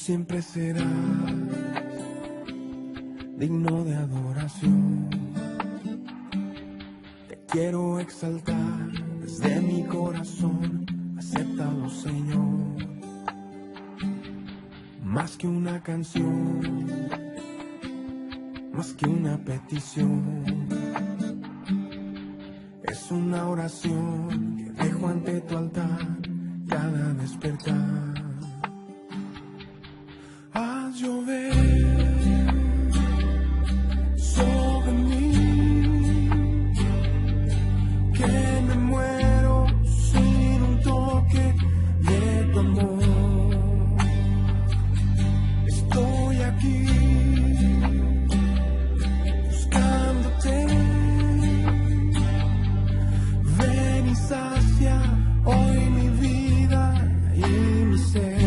siempre serás digno de adoración. Te quiero exaltar desde mi corazón, acéptalo, Señor. Más que una canción, más que una petición, es una oración que dejo ante tu altar cada despertar. Haz llover sobre mí, que me muero sin un toque de tu amor. Estoy aquí buscándote, ven y sacia hoy mi vida y mi ser.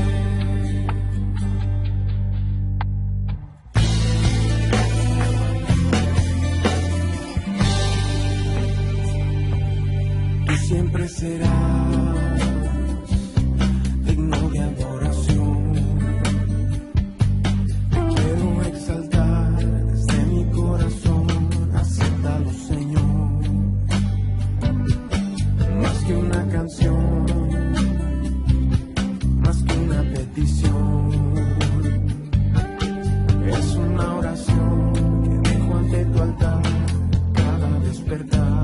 Siempre serás digno de adoración. Te quiero exaltar desde mi corazón, acéptalo, Señor. Más que una canción, más que una petición, es una oración que dejo ante tu altar cada despertar.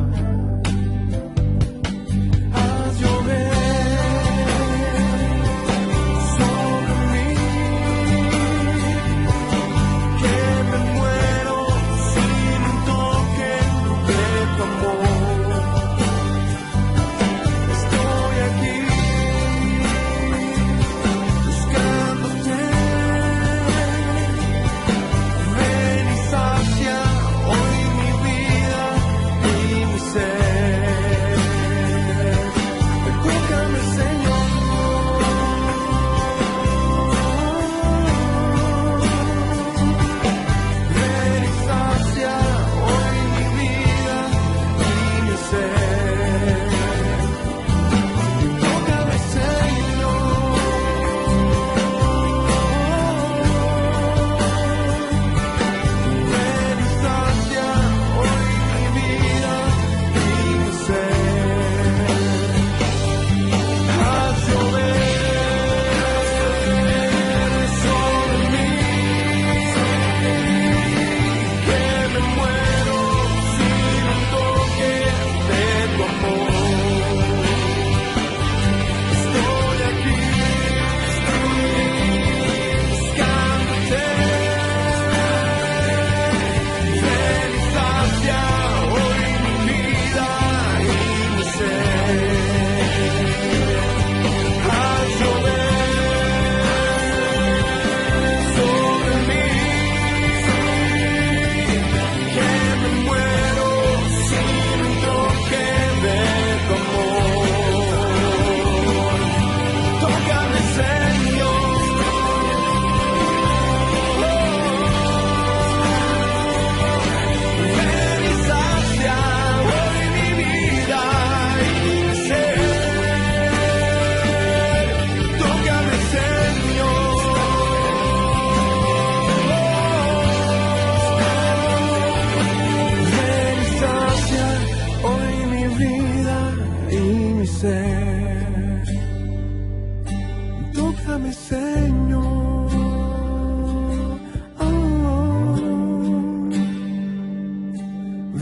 Tócame, Señor,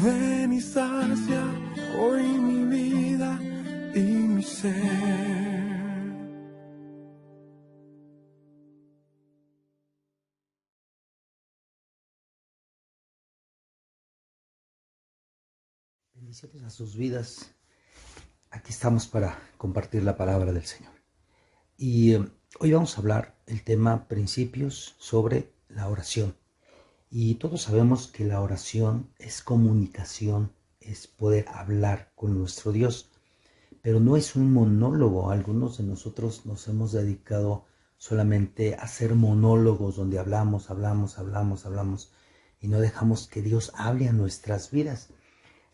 ven y sacia hoy mi vida y mi ser. Bendiciones a sus vidas. Aquí estamos para compartir la palabra del Señor. Y hoy vamos a hablar el tema principios sobre la oración. Y todos sabemos que la oración es comunicación, es poder hablar con nuestro Dios. Pero no es un monólogo. Algunos de nosotros nos hemos dedicado solamente a hacer monólogos donde hablamos y no dejamos que Dios hable a nuestras vidas.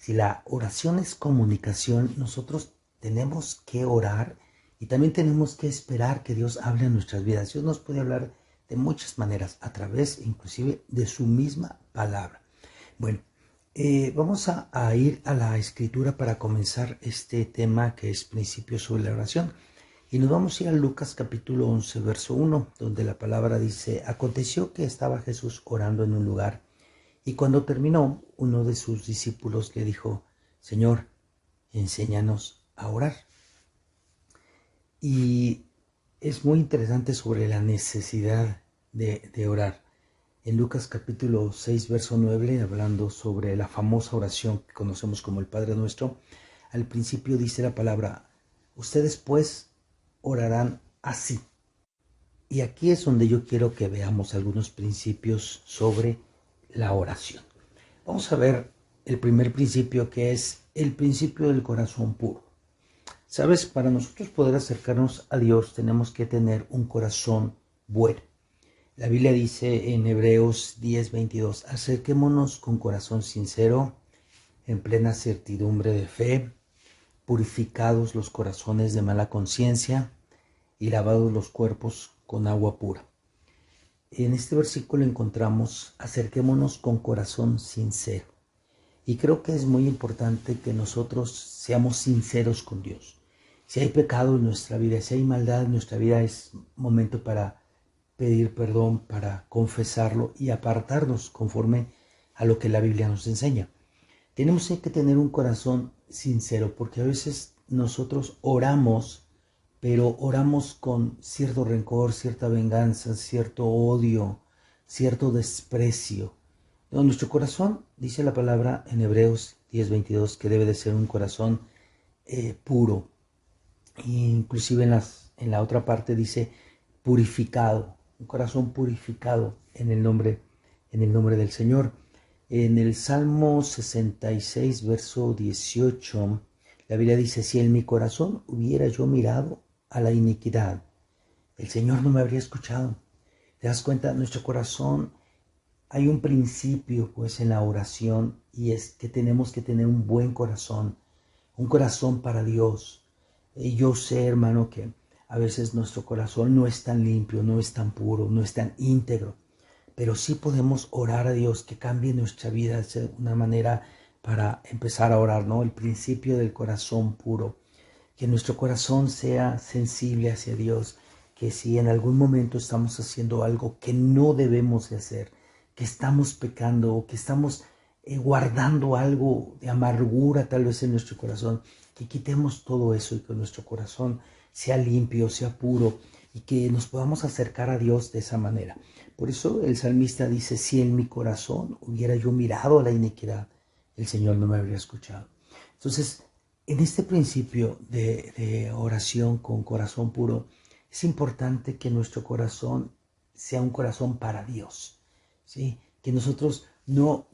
Si la oración es comunicación, nosotros tenemos que orar y también tenemos que esperar que Dios hable en nuestras vidas. Dios nos puede hablar de muchas maneras, a través inclusive de su misma palabra. Bueno, vamos a ir a la escritura para comenzar este tema que es principios sobre la oración. Y nos vamos a ir a Lucas capítulo 11, verso 1, donde la palabra dice: aconteció que estaba Jesús orando en un lugar, y cuando terminó, uno de sus discípulos le dijo: Señor, enséñanos a orar. Y es muy interesante sobre la necesidad de orar. En Lucas capítulo 6, verso 9, hablando sobre la famosa oración que conocemos como el Padre Nuestro, al principio dice la palabra: ustedes pues orarán así. Y aquí es donde yo quiero que veamos algunos principios sobre la oración. Vamos a ver el primer principio, que es el principio del corazón puro. Sabes, para nosotros poder acercarnos a Dios tenemos que tener un corazón bueno. La Biblia dice en Hebreos 10:22, acerquémonos con corazón sincero, en plena certidumbre de fe, purificados los corazones de mala conciencia y lavados los cuerpos con agua pura. En este versículo encontramos: acerquémonos con corazón sincero. Y creo que es muy importante que nosotros seamos sinceros con Dios. Si hay pecado en nuestra vida, si hay maldad en nuestra vida, es momento para pedir perdón, para confesarlo y apartarnos conforme a lo que la Biblia nos enseña. Tenemos que tener un corazón sincero, porque a veces nosotros oramos, pero oramos con cierto rencor, cierta venganza, cierto odio, cierto desprecio. No, nuestro corazón, dice la palabra en Hebreos 10:22, que debe de ser un corazón puro. E inclusive en la otra parte dice purificado, un corazón purificado en el nombre del Señor. En el Salmo 66, verso 18, la Biblia dice: si en mi corazón hubiera yo mirado a la iniquidad, el Señor no me habría escuchado. ¿Te das cuenta? Nuestro corazón, hay un principio pues en la oración, y es que tenemos que tener un buen corazón, un corazón para Dios. Y yo sé, hermano, que a veces nuestro corazón no es tan limpio, no es tan puro, no es tan íntegro, pero sí podemos orar a Dios que cambie nuestra vida de una manera para empezar a orar, ¿no? El principio del corazón puro, que nuestro corazón sea sensible hacia Dios, que si en algún momento estamos haciendo algo que no debemos de hacer, que estamos pecando o que estamos guardando algo de amargura tal vez en nuestro corazón, que quitemos todo eso y que nuestro corazón sea limpio, sea puro, y que nos podamos acercar a Dios de esa manera. Por eso el salmista dice: si en mi corazón hubiera yo mirado a la iniquidad, el Señor no me habría escuchado. Entonces, en este principio de oración con corazón puro, es importante que nuestro corazón sea un corazón para Dios, ¿sí? Que nosotros no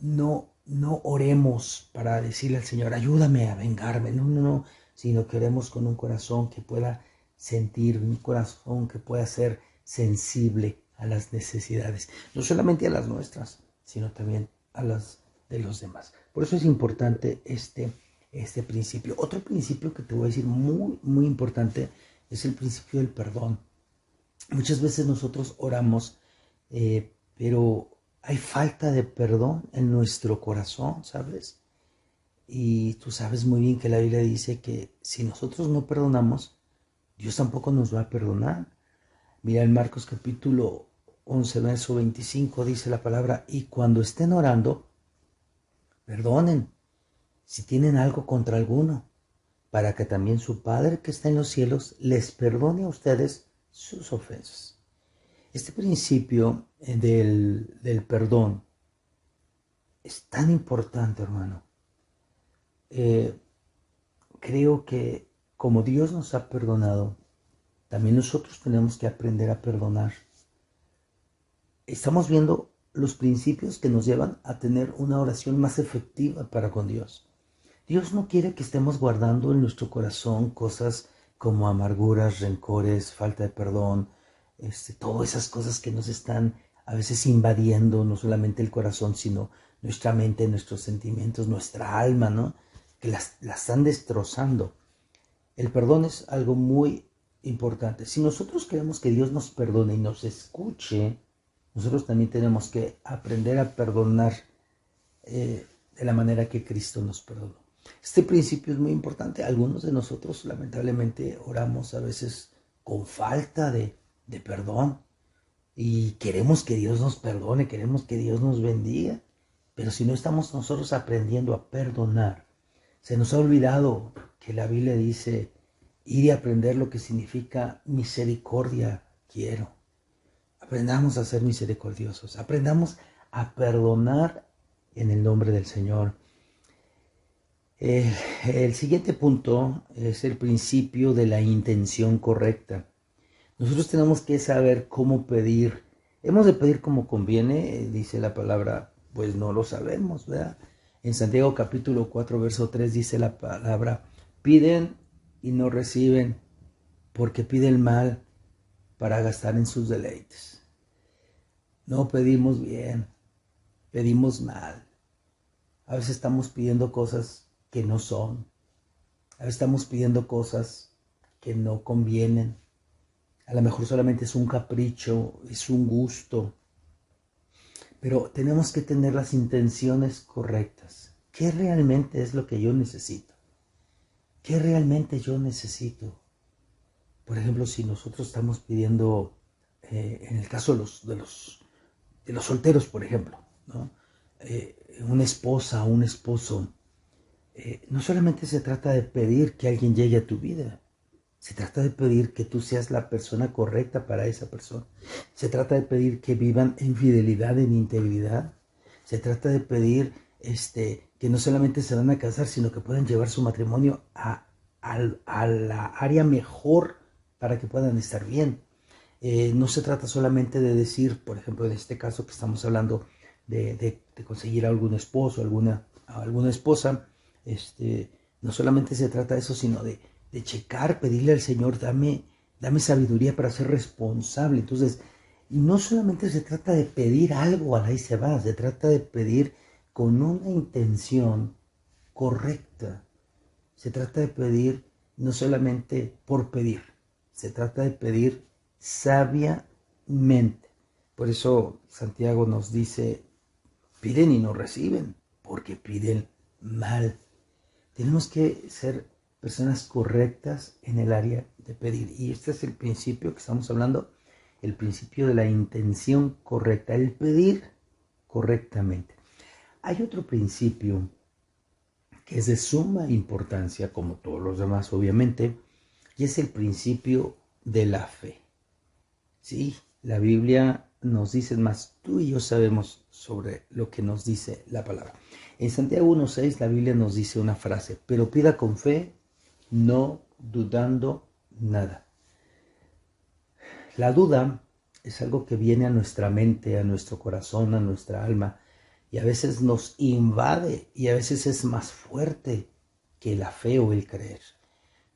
oremos para decirle al Señor: ayúdame a vengarme, no, sino que oremos con un corazón que pueda sentir, un corazón que pueda ser sensible a las necesidades, no solamente a las nuestras, sino también a las de los demás. Por eso es importante este principio. Otro principio que te voy a decir muy importante es el principio del perdón. Muchas veces nosotros oramos, pero hay falta de perdón en nuestro corazón, ¿sabes? Y tú sabes muy bien que la Biblia dice que si nosotros no perdonamos, Dios tampoco nos va a perdonar. Mira, en Marcos capítulo 11, verso 25 dice la palabra: y cuando estén orando, perdonen si tienen algo contra alguno, para que también su Padre que está en los cielos les perdone a ustedes sus ofensas. Este principio del perdón es tan importante, hermano. Creo que como Dios nos ha perdonado, también nosotros tenemos que aprender a perdonar. Estamos viendo los principios que nos llevan a tener una oración más efectiva para con Dios. Dios no quiere que estemos guardando en nuestro corazón cosas como amarguras, rencores, falta de perdón, todas esas cosas que nos están a veces invadiendo no solamente el corazón, sino nuestra mente, nuestros sentimientos, nuestra alma, ¿no? Que la están destrozando. El perdón es algo muy importante. Si nosotros queremos que Dios nos perdone y nos escuche, nosotros también tenemos que aprender a perdonar de la manera que Cristo nos perdonó. Este principio es muy importante. Algunos de nosotros lamentablemente oramos a veces con falta de perdón y queremos que Dios nos perdone, queremos que Dios nos bendiga, pero si no estamos nosotros aprendiendo a perdonar, se nos ha olvidado que la Biblia dice ir y aprender lo que significa misericordia quiero. Aprendamos a ser misericordiosos, aprendamos a perdonar en el nombre del Señor. El siguiente punto es el principio de la intención correcta. Nosotros tenemos que saber cómo pedir. Hemos de pedir como conviene, dice la palabra, pues no lo sabemos, ¿verdad? En Santiago capítulo 4, verso 3 dice la palabra, piden y no reciben, porque piden mal para gastar en sus deleites. No pedimos bien, pedimos mal. A veces estamos pidiendo cosas que no son. A veces estamos pidiendo cosas que no convienen. A lo mejor solamente es un capricho, es un gusto. Pero tenemos que tener las intenciones correctas. ¿Qué realmente es lo que yo necesito? ¿Qué realmente yo necesito? Por ejemplo, si nosotros estamos pidiendo, en el caso de los solteros, por ejemplo, ¿no? Una esposa o un esposo, no solamente se trata de pedir que alguien llegue a tu vida, se trata de pedir que tú seas la persona correcta para esa persona. Se trata de pedir que vivan en fidelidad, en integridad. Se trata de pedir que no solamente se van a casar, sino que puedan llevar su matrimonio a la área mejor para que puedan estar bien. No se trata solamente de decir, por ejemplo, en este caso que estamos hablando de conseguir algún esposo, alguna esposa, no solamente se trata de eso, sino de checar, pedirle al Señor, dame sabiduría para ser responsable. Entonces, no solamente se trata de pedir algo a la y se va, se trata de pedir con una intención correcta. Se trata de pedir no solamente por pedir, se trata de pedir sabiamente. Por eso Santiago nos dice, piden y no reciben, porque piden mal. Tenemos que ser personas correctas en el área de pedir. Y este es el principio que estamos hablando, el principio de la intención correcta, el pedir correctamente. Hay otro principio que es de suma importancia, como todos los demás obviamente, y es el principio de la fe. Sí, la Biblia nos dice más, tú y yo sabemos sobre lo que nos dice la palabra. En Santiago 1:6 la Biblia nos dice una frase, pero pida con fe, no dudando nada. La duda es algo que viene a nuestra mente, a nuestro corazón, a nuestra alma, y a veces nos invade y a veces es más fuerte que la fe o el creer.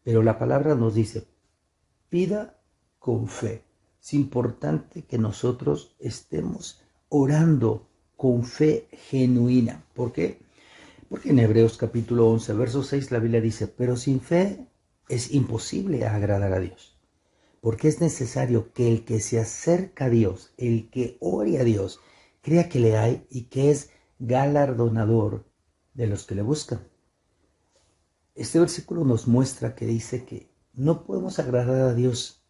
Pero la palabra nos dice, pida con fe. Es importante que nosotros estemos orando con fe genuina. ¿Por qué? Porque en Hebreos capítulo 11, verso 6, la Biblia dice, pero sin fe es imposible agradar a Dios. Porque es necesario que el que se acerca a Dios, el que ore a Dios, crea que le hay y que es galardonador de los que le buscan. Este versículo nos muestra que dice que no podemos agradar a Dios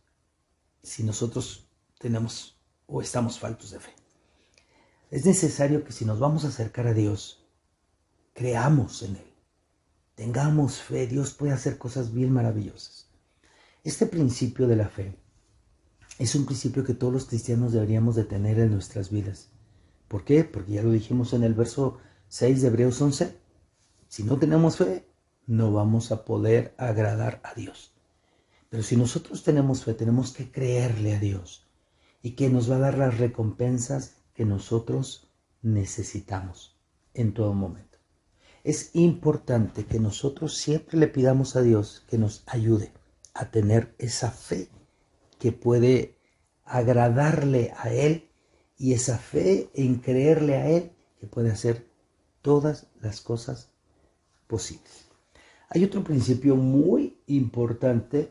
si nosotros tenemos o estamos faltos de fe. Es necesario que si nos vamos a acercar a Dios, creamos en Él, tengamos fe. Dios puede hacer cosas bien maravillosas. Este principio de la fe es un principio que todos los cristianos deberíamos de tener en nuestras vidas. ¿Por qué? Porque ya lo dijimos en el verso 6 de Hebreos 11. Si no tenemos fe, no vamos a poder agradar a Dios. Pero si nosotros tenemos fe, tenemos que creerle a Dios y que nos va a dar las recompensas que nosotros necesitamos en todo momento. Es importante que nosotros siempre le pidamos a Dios que nos ayude a tener esa fe que puede agradarle a Él y esa fe en creerle a Él que puede hacer todas las cosas posibles. Hay otro principio muy importante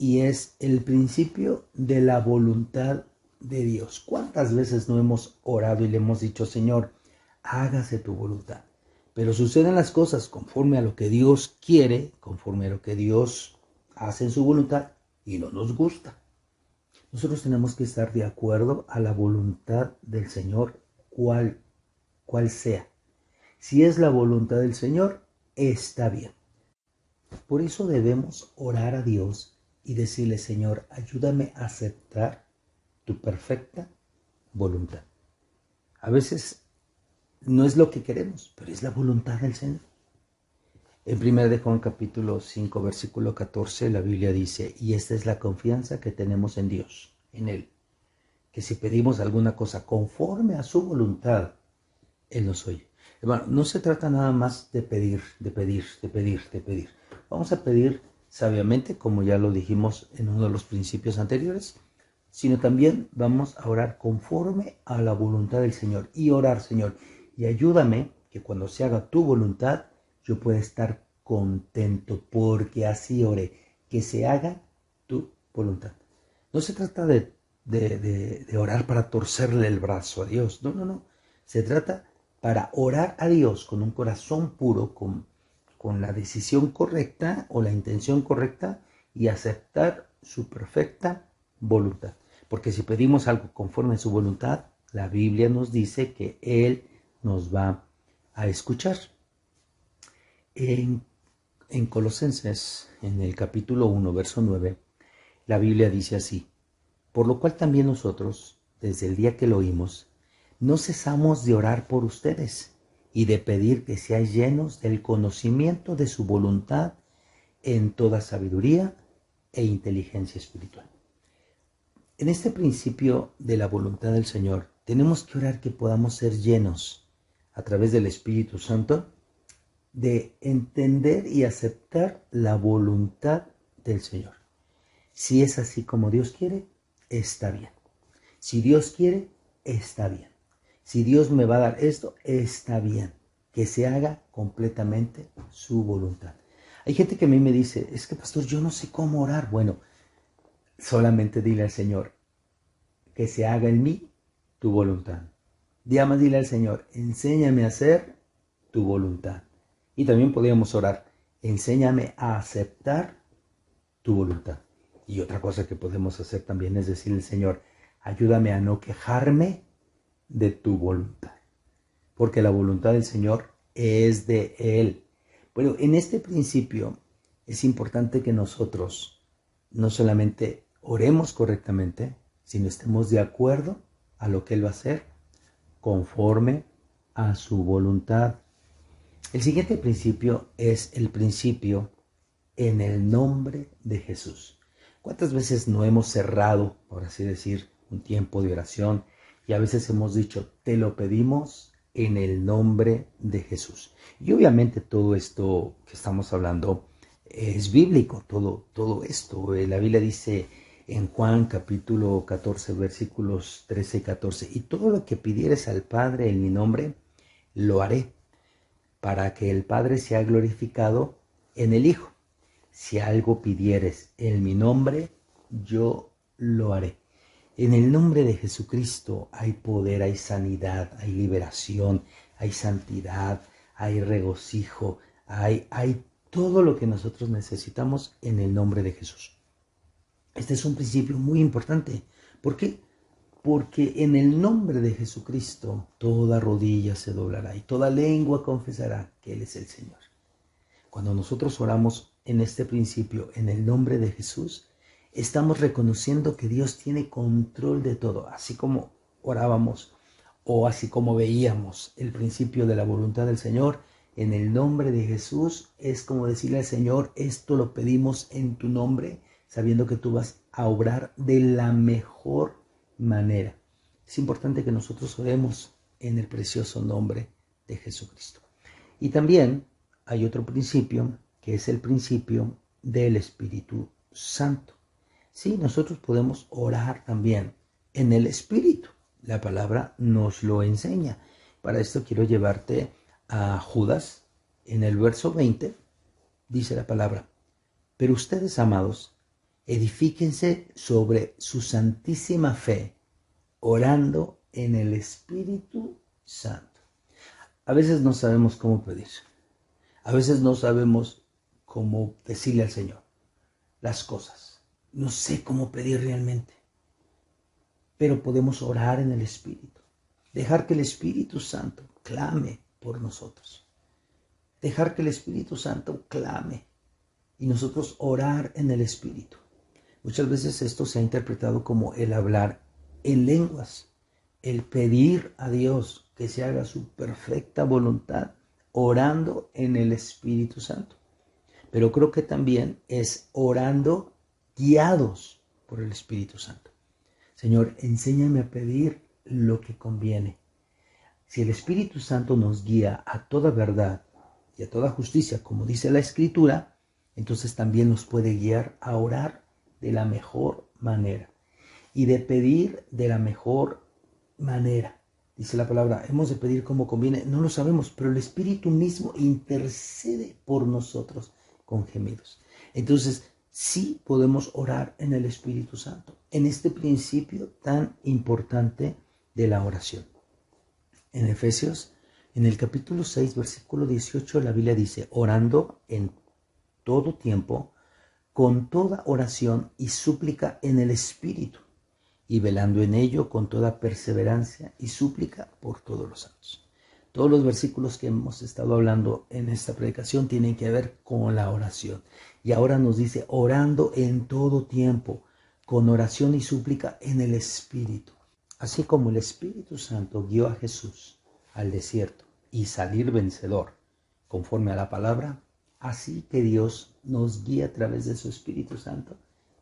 y es el principio de la voluntad de Dios. ¿Cuántas veces no hemos orado y le hemos dicho, Señor, hágase tu voluntad? Pero suceden las cosas conforme a lo que Dios quiere, conforme a lo que Dios hace en su voluntad y no nos gusta. Nosotros tenemos que estar de acuerdo a la voluntad del Señor, cual sea. Si es la voluntad del Señor, está bien. Por eso debemos orar a Dios y decirle, Señor, ayúdame a aceptar tu perfecta voluntad. A veces no es lo que queremos, pero es la voluntad del Señor. En 1 de Juan capítulo 5, versículo 14, la Biblia dice, y esta es la confianza que tenemos en Dios, en Él, que si pedimos alguna cosa conforme a su voluntad, Él nos oye. Hermano, no se trata nada más de pedir. Vamos a pedir sabiamente, como ya lo dijimos en uno de los principios anteriores, sino también vamos a orar conforme a la voluntad del Señor. Y orar, Señor, y ayúdame que cuando se haga tu voluntad, yo pueda estar contento, porque así oré, que se haga tu voluntad. No se trata de orar para torcerle el brazo a Dios, no. Se trata para orar a Dios con un corazón puro, con la decisión correcta o la intención correcta y aceptar su perfecta voluntad. Porque si pedimos algo conforme a su voluntad, la Biblia nos dice que Él nos va a escuchar. En Colosenses, en el capítulo 1, verso 9, la Biblia dice así, por lo cual también nosotros, desde el día que lo oímos, no cesamos de orar por ustedes y de pedir que seáis llenos del conocimiento de su voluntad en toda sabiduría e inteligencia espiritual. En este principio de la voluntad del Señor, tenemos que orar que podamos ser llenos a través del Espíritu Santo de entender y aceptar la voluntad del Señor. Si es así como Dios quiere, está bien. Si Dios quiere, está bien. Si Dios me va a dar esto, está bien. Que se haga completamente su voluntad. Hay gente que a mí me dice, es que pastor, yo no sé cómo orar. Bueno, solamente dile al Señor, que se haga en mí tu voluntad. Dile al Señor, enséñame a hacer tu voluntad. Y también podríamos orar, enséñame a aceptar tu voluntad. Y otra cosa que podemos hacer también es decirle al Señor, ayúdame a no quejarme de tu voluntad. Porque la voluntad del Señor es de Él. Bueno, en este principio es importante que nosotros no solamente oremos correctamente, sino estemos de acuerdo a lo que Él va a hacer conforme a su voluntad. El siguiente principio es el principio en el nombre de Jesús. ¿Cuántas veces no hemos cerrado, por así decir, un tiempo de oración y a veces hemos dicho, te lo pedimos en el nombre de Jesús? Y obviamente todo esto que estamos hablando es bíblico, todo esto. La Biblia dice en Juan capítulo 14, versículos 13 y 14, y todo lo que pidieres al Padre en mi nombre, lo haré, para que el Padre sea glorificado en el Hijo. Si algo pidieres en mi nombre, yo lo haré. En el nombre de Jesucristo hay poder, hay sanidad, hay liberación, hay santidad, hay regocijo, hay todo lo que nosotros necesitamos en el nombre de Jesús. Este es un principio muy importante. ¿Por qué? Porque en el nombre de Jesucristo toda rodilla se doblará y toda lengua confesará que Él es el Señor. Cuando nosotros oramos en este principio, en el nombre de Jesús, estamos reconociendo que Dios tiene control de todo, así como orábamos o así como veíamos el principio de la voluntad del Señor. En el nombre de Jesús es como decirle al Señor, esto lo pedimos en tu nombre, sabiendo que tú vas a obrar de la mejor manera. Es importante que nosotros oremos en el precioso nombre de Jesucristo. Y también hay otro principio, que es el principio del Espíritu Santo. Sí, nosotros podemos orar también en el Espíritu. La palabra nos lo enseña. Para esto quiero llevarte a Judas. En el verso 20 dice la palabra, pero ustedes, amados, Edifíquense sobre su santísima fe, orando en el Espíritu Santo. A veces no sabemos cómo pedir. A veces no sabemos cómo decirle al Señor las cosas. No sé cómo pedir realmente. Pero podemos orar en el Espíritu. Dejar que el Espíritu Santo clame por nosotros. Dejar que el Espíritu Santo clame y nosotros orar en el Espíritu. Muchas veces esto se ha interpretado como el hablar en lenguas, el pedir a Dios que se haga su perfecta voluntad, orando en el Espíritu Santo. Pero creo que también es orando guiados por el Espíritu Santo. Señor, enséñame a pedir lo que conviene. Si el Espíritu Santo nos guía a toda verdad y a toda justicia, como dice la Escritura, entonces también nos puede guiar a orar de la mejor manera y de pedir de la mejor manera. Dice la palabra, hemos de pedir como conviene. No lo sabemos, pero el Espíritu mismo intercede por nosotros con gemidos. Entonces, sí podemos orar en el Espíritu Santo, en este principio tan importante de la oración. En Efesios, en el capítulo 6, versículo 18, la Biblia dice, orando en todo tiempo, con toda oración y súplica en el Espíritu, y velando en ello con toda perseverancia y súplica por todos los santos. Todos los versículos que hemos estado hablando en esta predicación tienen que ver con la oración. Y ahora nos dice, orando en todo tiempo, con oración y súplica en el Espíritu. Así como el Espíritu Santo guió a Jesús al desierto y salir vencedor, conforme a la palabra, así que Dios nos guía a través de su Espíritu Santo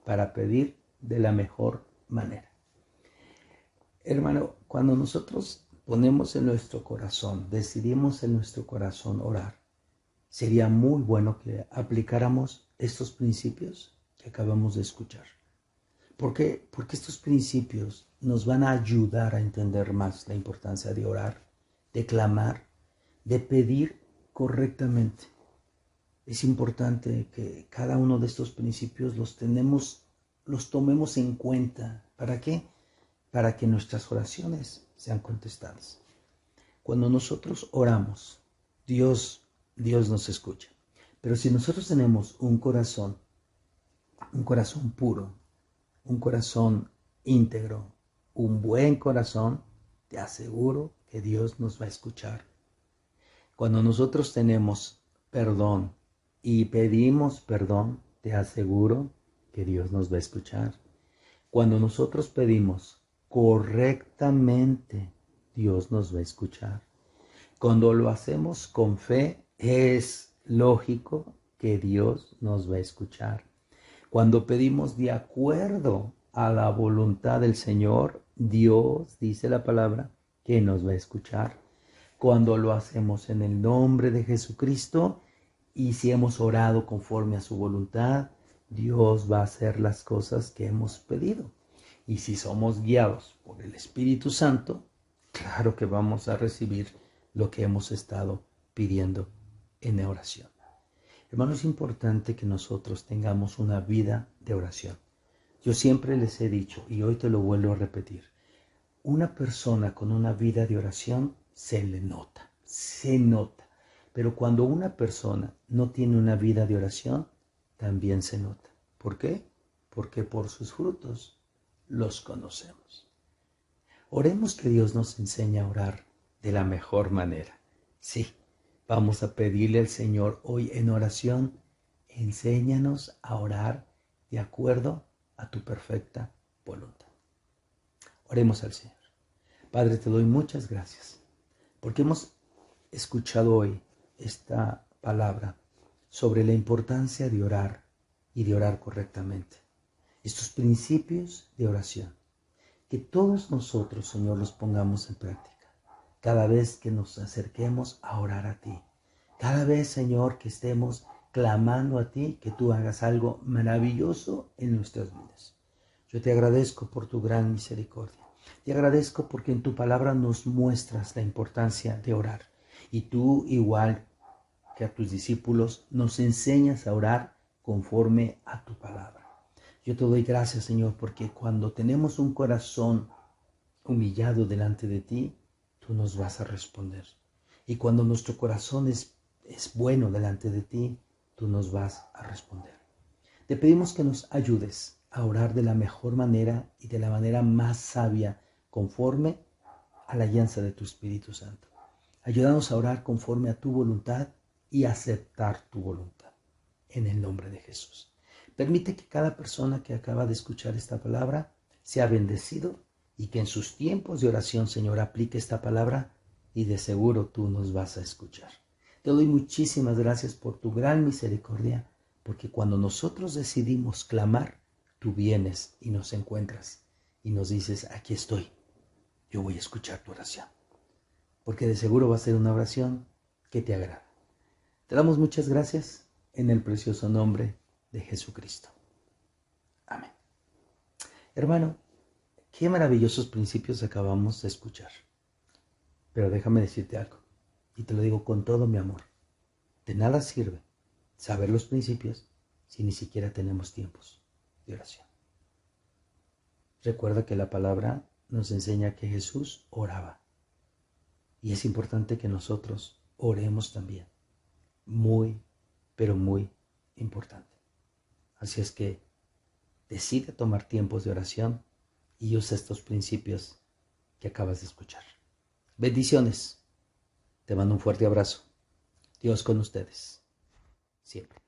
para pedir de la mejor manera. Hermano, cuando nosotros ponemos en nuestro corazón, decidimos en nuestro corazón orar, sería muy bueno que aplicáramos estos principios que acabamos de escuchar. ¿Por qué? Porque estos principios nos van a ayudar a entender más la importancia de orar, de clamar, de pedir correctamente. Es importante que cada uno de estos principios los tomemos en cuenta. ¿Para qué? Para que nuestras oraciones sean contestadas. Cuando nosotros oramos, Dios nos escucha. Pero si nosotros tenemos un corazón puro, un corazón íntegro, un buen corazón, te aseguro que Dios nos va a escuchar. Cuando nosotros tenemos perdón y pedimos perdón, te aseguro que Dios nos va a escuchar. Cuando nosotros pedimos correctamente, Dios nos va a escuchar. Cuando lo hacemos con fe, es lógico que Dios nos va a escuchar. Cuando pedimos de acuerdo a la voluntad del Señor, Dios, dice la palabra, que nos va a escuchar. Cuando lo hacemos en el nombre de Jesucristo y si hemos orado conforme a su voluntad, Dios va a hacer las cosas que hemos pedido. Y si somos guiados por el Espíritu Santo, claro que vamos a recibir lo que hemos estado pidiendo en oración. Hermano, es importante que nosotros tengamos una vida de oración. Yo siempre les he dicho, y hoy te lo vuelvo a repetir, una persona con una vida de oración se le nota, se nota. Pero cuando una persona no tiene una vida de oración, también se nota. ¿Por qué? Porque por sus frutos los conocemos. Oremos que Dios nos enseñe a orar de la mejor manera. Sí, vamos a pedirle al Señor hoy en oración, enséñanos a orar de acuerdo a tu perfecta voluntad. Oremos al Señor. Padre, te doy muchas gracias porque hemos escuchado hoy esta palabra sobre la importancia de orar y de orar correctamente. Estos principios de oración, que todos nosotros, Señor, los pongamos en práctica. Cada vez que nos acerquemos a orar a ti. Cada vez, Señor, que estemos clamando a ti, que tú hagas algo maravilloso en nuestras vidas. Yo te agradezco por tu gran misericordia. Te agradezco porque en tu palabra nos muestras la importancia de orar. Y tú, igual que a tus discípulos, nos enseñas a orar conforme a tu palabra. Yo te doy gracias, Señor, porque cuando tenemos un corazón humillado delante de ti, tú nos vas a responder. Y cuando nuestro corazón es bueno delante de ti, tú nos vas a responder. Te pedimos que nos ayudes a orar de la mejor manera y de la manera más sabia, conforme a la alianza de tu Espíritu Santo. Ayúdanos a orar conforme a tu voluntad y aceptar tu voluntad. En el nombre de Jesús. Permite que cada persona que acaba de escuchar esta palabra sea bendecido y que en sus tiempos de oración, Señor, aplique esta palabra y de seguro tú nos vas a escuchar. Te doy muchísimas gracias por tu gran misericordia, porque cuando nosotros decidimos clamar, tú vienes y nos encuentras y nos dices, aquí estoy, yo voy a escuchar tu oración, porque de seguro va a ser una oración que te agrada. Te damos muchas gracias en el precioso nombre de Jesucristo. Amén. Hermano, qué maravillosos principios acabamos de escuchar. Pero déjame decirte algo, y te lo digo con todo mi amor. De nada sirve saber los principios si ni siquiera tenemos tiempos de oración. Recuerda que la palabra nos enseña que Jesús oraba. Y es importante que nosotros oremos también. Muy, pero muy importante. Así es que decide tomar tiempos de oración y usa estos principios que acabas de escuchar. Bendiciones. Te mando un fuerte abrazo. Dios con ustedes. Siempre.